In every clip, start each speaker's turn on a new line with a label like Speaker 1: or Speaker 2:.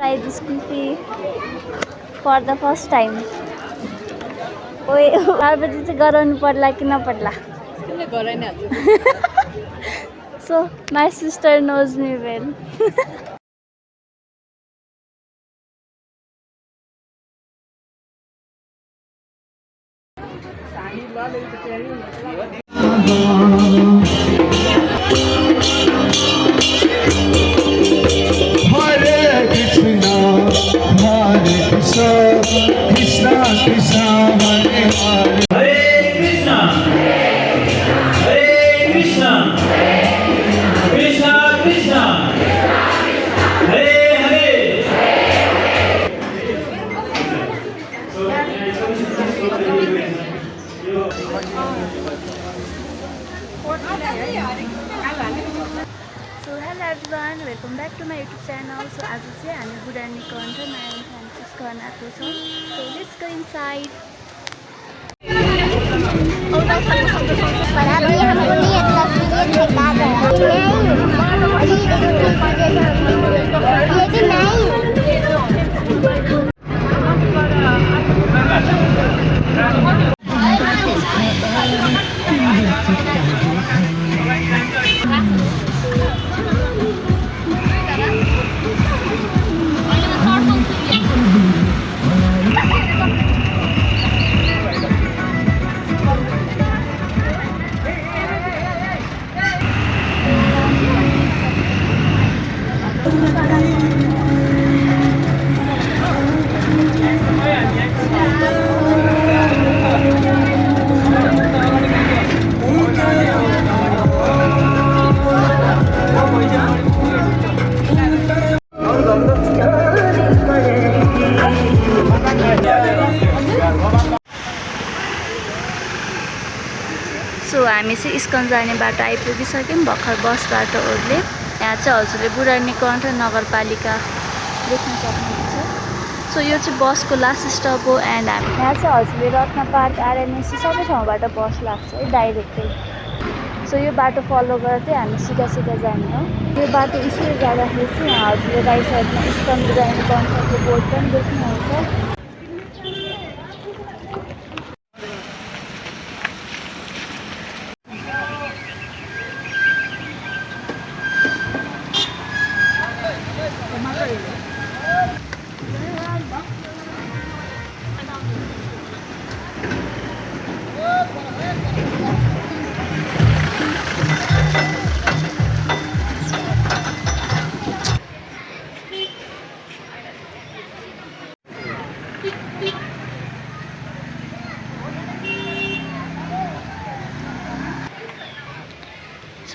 Speaker 1: I the school fee for the first time. ओए 4 बजे चाहिँ गराउनु पर्ला कि नपर्ला?
Speaker 2: किन गराइन आज?
Speaker 1: So my sister knows me well.
Speaker 3: Hare Krishna, Krishna Hare Hare.
Speaker 4: Hare Krishna, Hare Krishna, Krishna Krishna, Hare Hare.
Speaker 1: So hello everyone, welcome back to my YouTube channel. So आज चाहिँ हामी बुढानीको अन्त नयाँ फ्रान्सिस गर्न आएको छौँ. So let's go inside. So हामी चाहिँ इस्कन जाने बाटो आइपुगिसक्यौँ भर्खर बसबाट ओर्ले. यहाँ चाहिँ हजुरले बुढानीको अन्त नगरपालिका देख्न सक्नुहुन्छ. सो यो चाहिँ बसको लास्ट स्टप हो एन्ड हामी यहाँ चाहिँ हजुरले रत्न पार्क आरएनएससी सबै ठाउँबाट बस लाग्छ है डाइरेक्टै. सो यो बाटो फलो गरेर चाहिँ हामी सिधा सिधा जाने हो. यो बाटो स्ट्रेट जाँदाखेरि चाहिँ यहाँ हजुरले राइट साइडमा इस्कन बुढानी कन्सर्टको बोर्ड पनि देख्नुहुन्छ.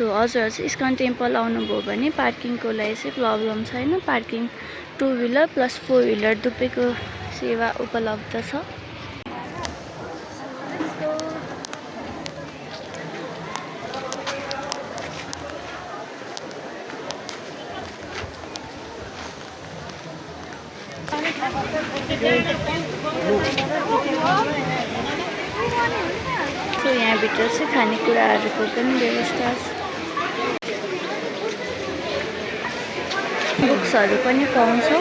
Speaker 1: सो हजुर चाहिँ इस्कन टेम्पल आउनुभयो भने पार्किङको लागि चाहिँ प्रब्लम छैन. पार्किङ 2 व्हिलर प्लस 4 व्हिलर दुवैको सेवा उपलब्ध छ. सो यहाँभित्र चाहिँ खानेकुराहरूको पनि व्यवस्था छ. बुक्सहरू पनि पाउँछौँ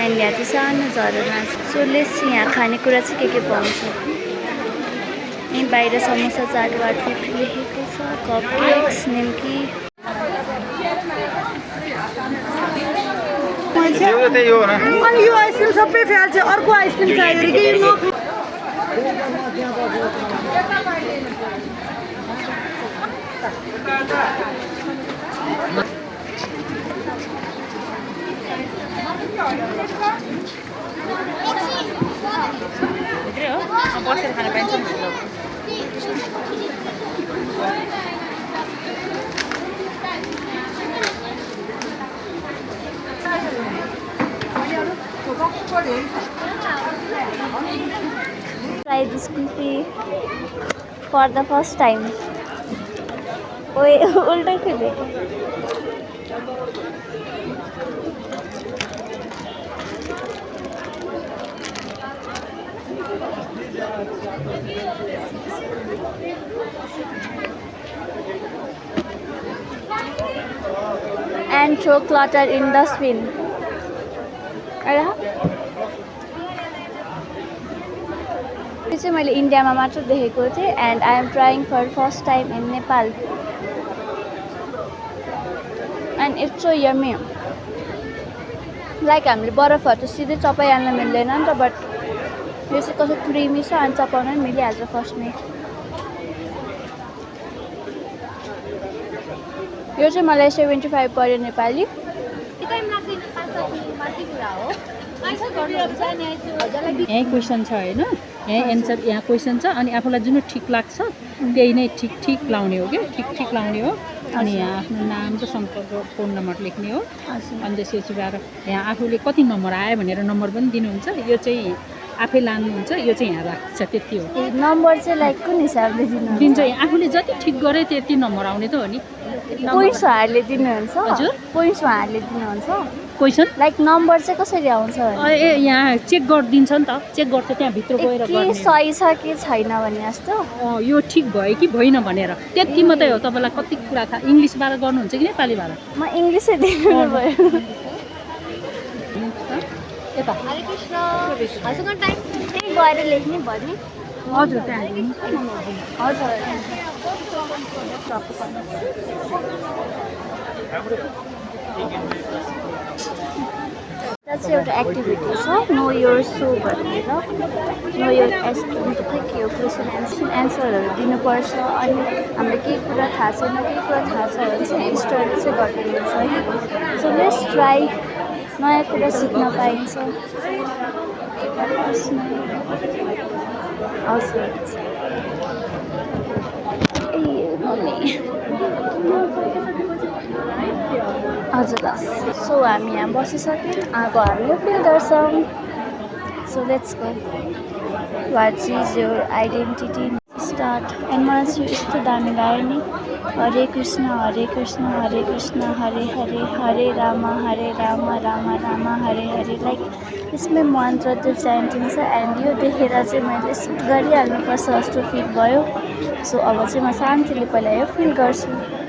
Speaker 1: एन्ड यहाँ चाहिँ सानो झरना छ. सो लेट्स चाहिँ यहाँ खानेकुरा चाहिँ के पाउँछ. यहीँ बाहिर समोसा चाटबाट लेखेको छ. Cupcakes, nimki.
Speaker 2: अनि यो आइसक्रिम सबै फ्याल्छ. अर्को आइसक्रिम चाहियो कि बसेर खान पाइन्छ नि.
Speaker 1: Try the school fee for the first time. ओए उल्टा खेले. And throw clutter in the dustbin. यो चाहिँ मैले इन्डियामा मात्र देखेको थिएँ and I am trying for first time in Nepal and it's so yummy like हामीले बरफहरू त सिधै चपाइहाल्न मिल्दैन नि त बट यो चाहिँ कस्तो क्रिमी छ अनि चपाउन पनि मिलिहाल्छ फर्स्टमै यो चाहिँ मलाई 75 पर्यो नेपाली
Speaker 5: यहीँ क्वेसन छ होइन यहीँ एन्सर यहाँ क्वेसन छ अनि आफूलाई जुन ठिक लाग्छ त्यही नै ठिक लाउने हो क्या ठिक लाउने हो अनि यहाँ आफ्नो नाम र सम्पर्क फोन नम्बर लेख्ने हो अनि त्यसपछि बाह्र यहाँ आफूले कति नम्बर आयो भनेर नम्बर पनि दिनुहुन्छ यो चाहिँ आफै लानुहुन्छ यो चाहिँ यहाँ राख्छ त्यति हो
Speaker 1: नम्बर चाहिँ लाइक कुन हिसाबले
Speaker 5: दिन्छ आफूले जति ठिक गरे त्यति नम्बर आउने त हो नि
Speaker 1: पोइन्ट्स उहाँहरूले दिनुहुन्छ
Speaker 5: हजुर
Speaker 1: पोइन्ट्स उहाँहरूले दिनुहुन्छ
Speaker 5: क्वेसन
Speaker 1: लाइक नम्बर चाहिँ कसरी आउँछ
Speaker 5: ए यहाँ चेक गरिदिन्छ नि त चेक गर्छ त्यहाँभित्र गएर
Speaker 1: के सही छ कि छैन भने जस्तो
Speaker 5: यो ठिक भयो कि भएन भनेर त्यति मात्रै हो तपाईँलाई कति कुरा थाहा इङ्ग्लिसबाट गर्नुहुन्छ कि नेपालीबाट
Speaker 1: म इङ्ग्लिसै दिनु भयो
Speaker 5: यता
Speaker 1: हरे कृष्ण हजुर टाइम त्यही गएर लेख्ने भयो नि
Speaker 5: हजुर त्यहाँ
Speaker 1: हजुर त्यो चाहिँ एउटा एक्टिभिटी छ नो योर सो भनेर नो योर के हो क्वेसन एन्सरहरू दिनुपर्छ अनि हाम्रो केही कुरा थाहा छैन केही कुरा थाहा छ भने चाहिँ स्टडी चाहिँ गरिदिनुहुन्छ है सो लेट्स ट्राई नयाँ कुरा सिक्न पाइन्छ हजुर सो हामी यहाँ बसिसक्यौँ अब हामीले फिल गर्छौँ so let's go what is your identity start and मलाई चाहिँ यस्तो दामी लाग्यो नि हरे कृष्ण हरे कृष्ण हरे कृष्ण हरे हरे हरे राम राम राम हरे हरे लाइक यसमै मन्त्र त्यो च्यान्टिङ छ एन्ड यो देखेर चाहिँ मैले सुट गरिहाल्नुपर्छ जस्तो फिल भयो सो अब चाहिँ म शान्तिले पहिला यो फिल गर्छु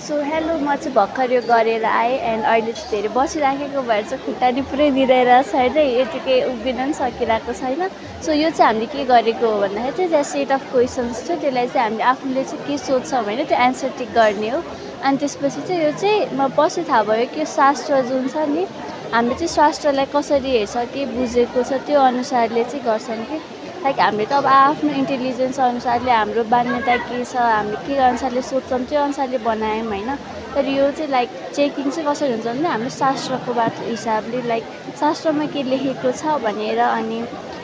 Speaker 1: सो हेलो म चाहिँ भर्खर यो गरेर आएँ एन्ड अहिले चाहिँ धेरै बसिराखेको भएर चाहिँ खुट्टा नि पुरै दिइरहेको छ होइन यतिकै उभिन पनि सकिरहेको छैन सो यो चाहिँ हामीले के गरेको हो भन्दाखेरि चाहिँ त्यहाँ सेट अफ क्वेसन्स थियो त्यसलाई चाहिँ हामीले आफूले चाहिँ के सोध्छ भने त्यो एन्सर टिक गर्ने हो अनि त्यसपछि चाहिँ यो चाहिँ म पछि थाहा भयो कि शास्त्र जुन छ नि हामीले चाहिँ शास्त्रलाई कसरी हेर्छ के बुझेको छ त्यो अनुसारले चाहिँ गर्छौँ कि लाइक हामीले त अब आफ्नो इन्टेलिजेन्स अनुसारले हाम्रो मान्यता के छ हामीले के अनुसारले सोध्छौँ त्यो अनुसारले बनायौँ होइन तर यो चाहिँ लाइक चेकिङ चाहिँ कसरी हुन्छ भने हाम्रो शास्त्रको हिसाबले लाइक शास्त्रमा के लेखेको छ भनेर अनि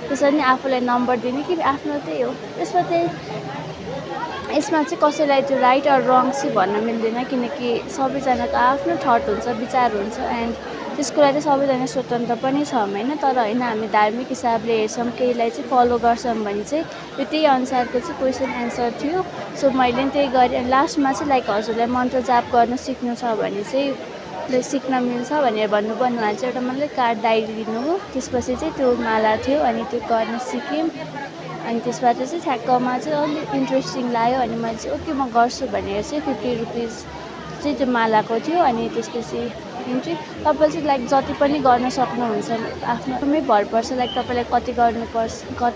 Speaker 1: त्यसरी नै आफूलाई नम्बर दिने कि आफ्नो त्यही हो यसमा चाहिँ कसैलाई त्यो राइट अर रङ चाहिँ भन्न मिल्दैन किनकि सबैजनाको आफ्नो थट हुन्छ विचार हुन्छ एन्ड त्यसको लागि चाहिँ सबैजना स्वतन्त्र पनि छौँ होइन तर होइन हामी धार्मिक हिसाबले हेर्छौँ केहीलाई चाहिँ फलो गर्छौँ भने चाहिँ यो त्यही अनुसारको चाहिँ क्वेसन एन्सर थियो सो मैले पनि त्यही गरेँ लास्टमा चाहिँ लाइक हजुरलाई मन्त्र जाप गर्न सिक्नु छ भने चाहिँ सिक्न मिल्छ भनेर भन्नुभयो उहाँले चाहिँ एउटा मतलब कार्ड डायरी दिनु हो त्यसपछि चाहिँ त्यो माला थियो अनि त्यो गर्न सिक्यौँ अनि त्यसबाट चाहिँ ठ्याक्कमा चाहिँ अलिक इन्ट्रेस्टिङ लाग्यो अनि मैले चाहिँ ओके म गर्छु भनेर चाहिँ 50 रुपिस चाहिँ त्यो मालाको थियो अनि त्यसपछि चाहिँ तपाईँ चाहिँ लाइक जति पनि गर्न सक्नुहुन्छ आफ्नोमै भर पर्छ लाइक तपाईँलाई कति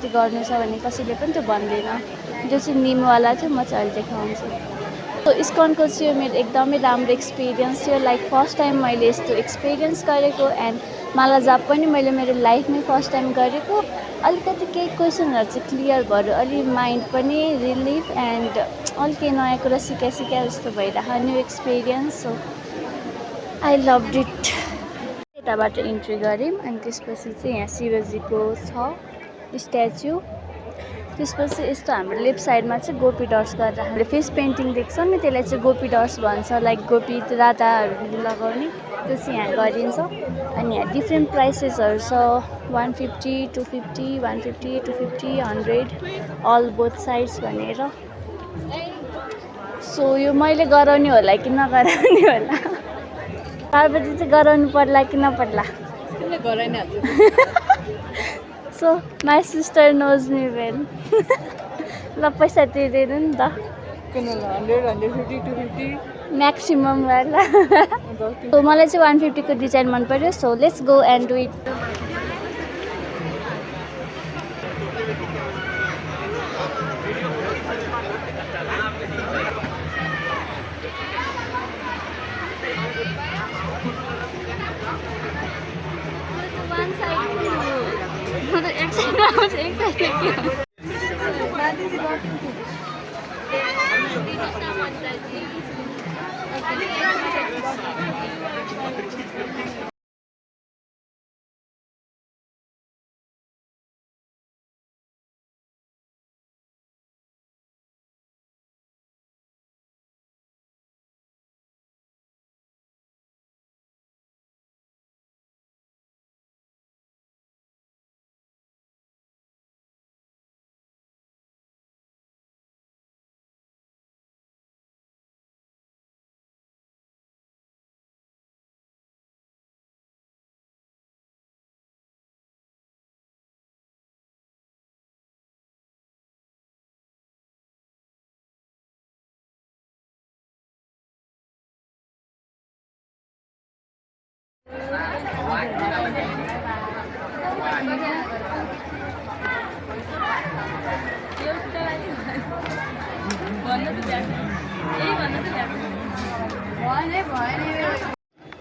Speaker 1: गर्नु छ भने कसैले पनि त्यो भन्दैन जो चाहिँ निमवाला थियो म चाहिँ अहिले देखाउँछु सो इस्कनको चाहिँ मेरो एकदमै राम्रो एक्सपिरियन्स थियो लाइक फर्स्ट टाइम मैले यस्तो एक्सपिरियन्स गरेको एन्ड मालाजाप पनि मैले मेरो लाइफमै फर्स्ट टाइम गरेको अलिकति केही क्वेसनहरू चाहिँ क्लियर भयो अलि माइन्ड पनि रिलिफ एन्ड अलिक केही नयाँ कुरा सिकाइ जस्तो भइरहेको new experience so I लभड it यताबाट इन्ट्री गऱ्यौँ अनि त्यसपछि चाहिँ यहाँ शिवजीको छ स्ट्याच्यु त्यसपछि यस्तो हाम्रो लेफ्ट साइडमा चाहिँ गोपी डट्स गरेर हामीले फेस पेन्टिङ देख्छौँ नि त्यसलाई चाहिँ गोपी डट्स भन्छ लाइक गोपी राधाहरूले लगाउने त्यो चाहिँ यहाँ गरिन्छ अनि यहाँ डिफ्रेन्ट प्राइसेसहरू छ 150 250 150 250 100 अल बोथ साइड्स भनेर सो यो मैले गराउने होला कि नगराउने होला पार्वती चाहिँ गराउनु पर्ला कि नपर्ला so my sister knows me well ल पैसा तिरेर नि त
Speaker 2: 100 150 250
Speaker 1: म्याक्सिमम गर्ला सो मलाई चाहिँ 150 को डिजाइन मन पर्यो so let's go and do it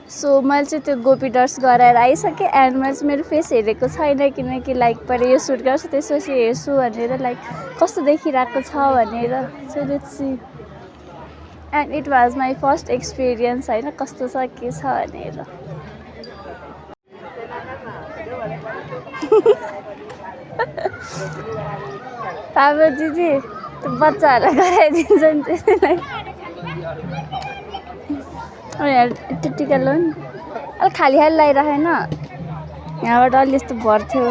Speaker 1: so मैले चाहिँ त्यो गोपी डट्स गराएर आइसकेँ एन्ड मैले चाहिँ मेरो फेस हेरेको छैन किनकि लाइक पहिला यो सुट गर्छु त्यसपछि हेर्छु भनेर लाइक कस्तो देखिरहेको छ भनेर so let's see and it was my first experience होइन कस्तो छ के छ भनेर पावर दिदी त्यो बच्चाहरूलाई गराइदिन्छ नि त्यसलाई त्यो टिका लो नि अलिक खाली खाली लगाइराखेन यहाँबाट अलि यस्तो भर्थ्यो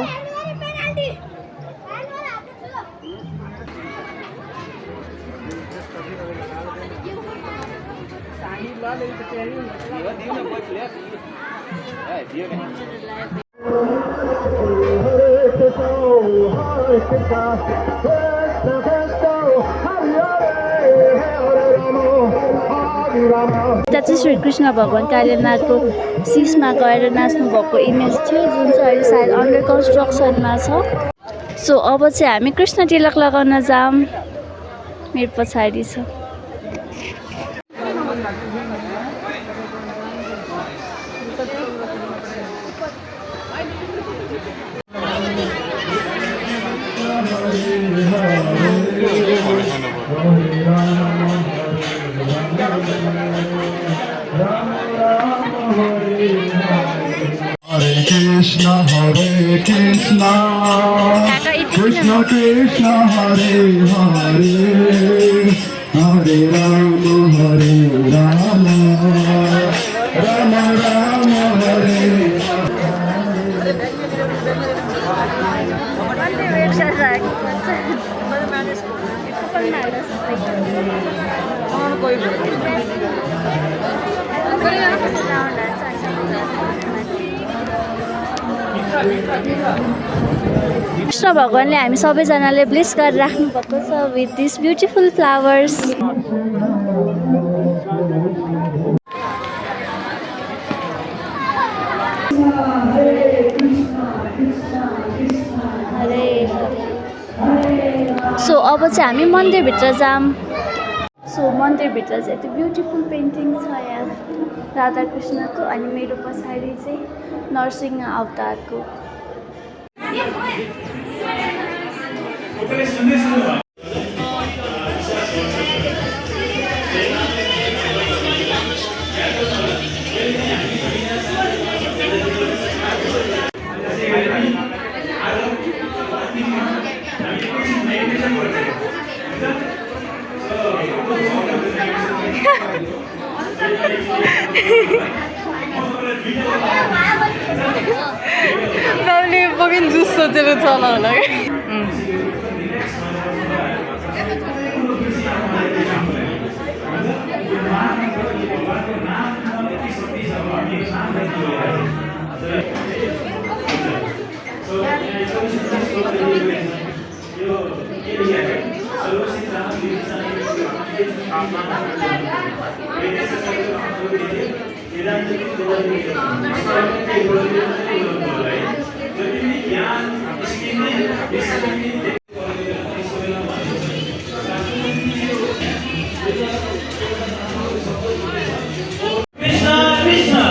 Speaker 1: त्यहाँ चाहिँ श्रीकृष्ण भगवान कालीनाथको शिषमा गएर नाच्नु भएको इमेज थियो जुन चाहिँ अहिले सायद अन्डर कन्स्ट्रक्सनमा छ सो अब चाहिँ हामी कृष्ण तिलक लगाउन जाऊँ मेरो पछाडि छ
Speaker 3: Hare Krishna, Krishna Krishna, Hare Hare, Hare Rama, Hare Rama, Rama Rama, Hare
Speaker 1: Krishna भगवानले हामी सबैजनाले ब्लेस गरेर राख्नु भएको छ with this beautiful flowers so अब चाहिँ हामी मन्दिरभित्र जाऊँ सो मन्दिरभित्र चाहिँ यति ब्युटिफुल पेन्टिङ छ यहाँ राधाकृष्णको अनि मेरो पछाडि चाहिँ नरसिंह अवतारको।
Speaker 2: तपाईँले बगिन जुस सोचेर चला होला क्या।
Speaker 4: कृष्णा कृष्णा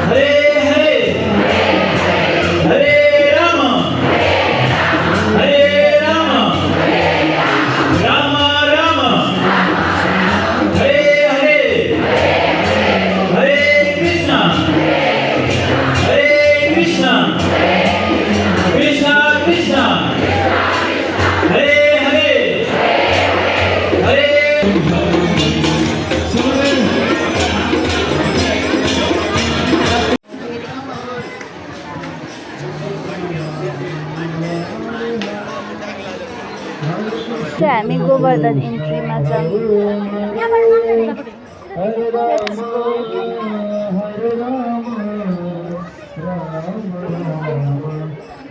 Speaker 4: हरे हरे हरे राम राम राम हरे हरे हरे कृष्णा कृष्णा कृष्णा हरे हरे हरे
Speaker 1: चाहिँ हामी गोवर्धन इन्ट्रीमा जाऊँ।
Speaker 3: हरे राम हरे राम राम राम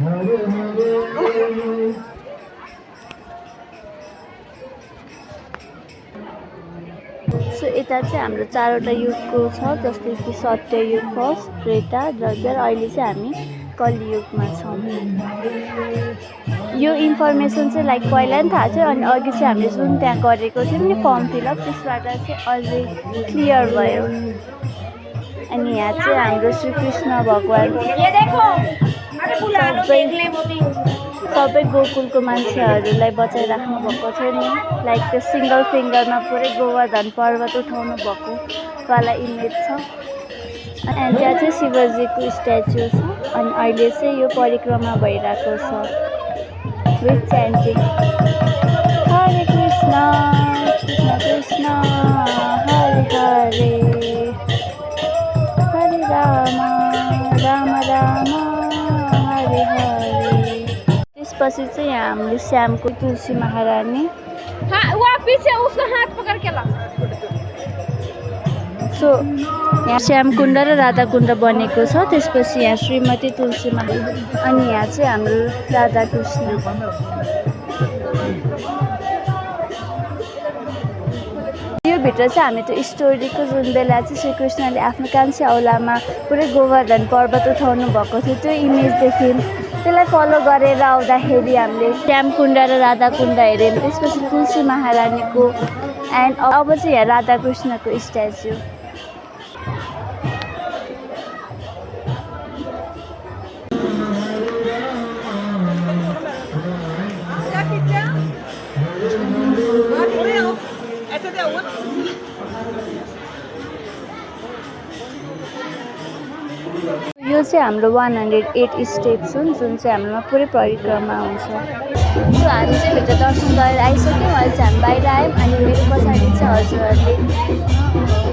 Speaker 3: हरे हरे।
Speaker 1: सो यता चाहिँ हाम्रो 4वटा युगको छ, जस्तै कि सत्ययुग फर्स्ट, त्रेता, द्वापर, अहिले चाहिँ हामी कलियुगमा छौँ। यो इन्फर्मेसन चाहिँ लाइक पहिला नि थाहा थियो, अनि अघि चाहिँ हामीले जुन त्यहाँ गरेको थियौँ नि फर्म फिलअप, त्यसबाट चाहिँ अझै क्लियर भयो। अनि यहाँ चाहिँ हाम्रो श्रीकृष्ण भगवान् सबै गोकुलको मान्छेहरूलाई बचाइराख्नु भएको थियो नि, लाइक त्यो सिङ्गल फिङ्गरमा पुरै गोवर्धन पर्वत उठाउनु भएको वाला इमेज छ। अनि त्यहाँ चाहिँ शिवजीको स्ट्याचु छ, अनि अहिले चाहिँ यो परिक्रमा भइरहेको छ विथ च्यान्टिङ हरे कृष्ण कृष्ण कृष्ण हरे हरे हरे राम राम राम हरे हरे। त्यसपछि चाहिँ यहाँ हाम्रो श्यामको तुलसी महारानी सो यहाँ श्यामकुण्ड र राधाकुण्ड बनेको छ। त्यसपछि यहाँ श्रीमती तुलसी महारानी, अनि यहाँ चाहिँ हाम्रो राधाकृष्ण। यो भित्र चाहिँ हामी त्यो स्टोरीको जुन बेला चाहिँ श्रीकृष्णले आफ्नो कान्छी औलामा पुरै गोवर्धन पर्वत उठाउनु भएको थियो त्यो इमेज देख्यौँ। त्यसलाई फलो गरेर आउँदाखेरि हामीले श्यामकुण्ड र राधाकुण्ड हेऱ्यौँ। त्यसपछि तुलसी महारानीको एन्ड अब चाहिँ यहाँ राधाकृष्णको स्ट्याचु। यो चाहिँ हाम्रो 108 स्टेप्स हुन्, जुन चाहिँ हाम्रोमा पुरै परिक्रमा हुन्छ। सो हामी चाहिँ भित्र दर्शन गरेर आइसक्यौँ। अहिले चाहिँ हामी बाहिर आयौँ, अनि मेरो पछाडि चाहिँ हजुरहरूले,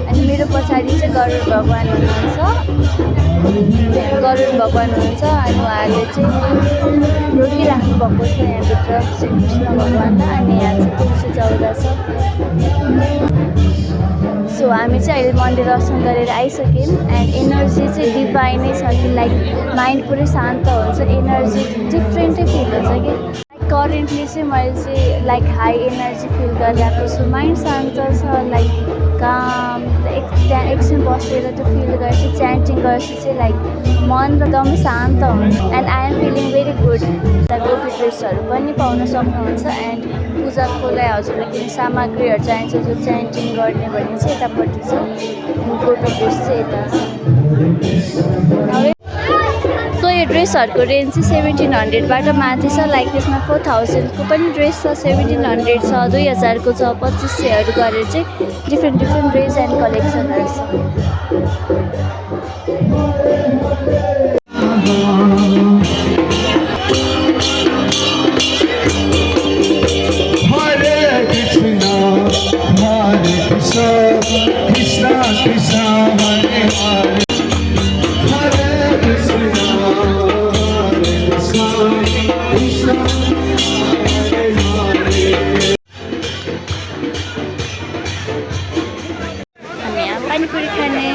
Speaker 1: अनि मेरो पछाडि चाहिँ गरुड भगवान् हुनुहुन्छ। अनि उहाँहरूले चाहिँ रोकिराख्नु भएको छ यहाँभित्र श्रीकृष्ण भगवान्लाई, अनि यहाँ चाहिँ तुलसी चौरा छ। सो हामी चाहिँ अहिले मन्दिर दर्शन गरेर आइसक्यौँ। एन्ड एनर्जी चाहिँ डिभाइनै छ कि लाइक माइन्ड पुरै शान्त हुन्छ, एनर्जी डिफ्रेन्टै फिल हुन्छ कि। करेन्टली चाहिँ मैले चाहिँ लाइक हाई एनर्जी फिल गरिरहेको छु, माइन्ड शान्त छ, लाइक काम लाइक त्यहाँ एकछिन बसेर त्यो फिल गरेपछि च्यान्टिङ गरेपछि चाहिँ लाइक मन एकदमै शान्त हुन्छ and I am feeling very good. त्यहाँ गोपी ड्रेसहरू पनि पाउन सक्नुहुन्छ एन्ड पूजाको लागि हजुरलाई केही सामग्रीहरू चाहिन्छ जो च्यान्टिङ गर्ने भने चाहिँ यतापट्टि छ। गोपी ड्रेस चाहिँ यता छ। सो यो ड्रेसहरूको रेन्ज चाहिँ 1700बाट माथि छ लाइक त्यसमा 4000को पनि ड्रेस छ, 1700 छ, 2000 को छ, 2500हरू गरेर चाहिँ डिफ्रेन्ट ड्रेस एन्ड कलेक्सनहरू छ।
Speaker 3: Krishna Krishna Hare Hare Hare Krishna Hare Krishna Krishna Hare Hare।
Speaker 1: हामी यहाँ पानीपुरी खाने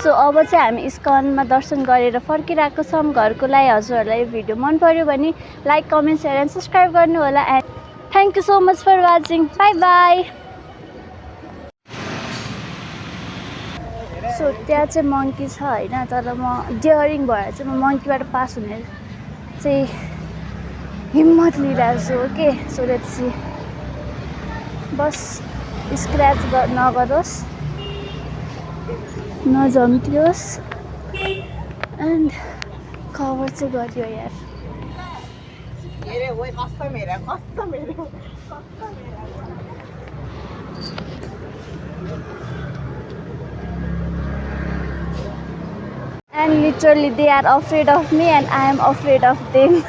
Speaker 1: सो अब चाहिँ हामी इस्कनमा दर्शन गरेर फर्किरहेको छौँ घरको लागि। हजुरहरूलाई यो भिडियो मन पर्यो भने like comment share and subscribe गर्नु होला and thank you so much for watching. Bye bye. So त्यहाँ चाहिँ मङ्की छ होइन, तर म डियरिङ भएर चाहिँ म मङ्कीबाट पास हुने चाहिँ हिम्मत लिइरहेको छु। Okay so let's see, bus scratch नगरोस् नझम्टियोस् एन्ड कभर चाहिँ गरियो यार। And literally they are afraid of me and I am afraid of them.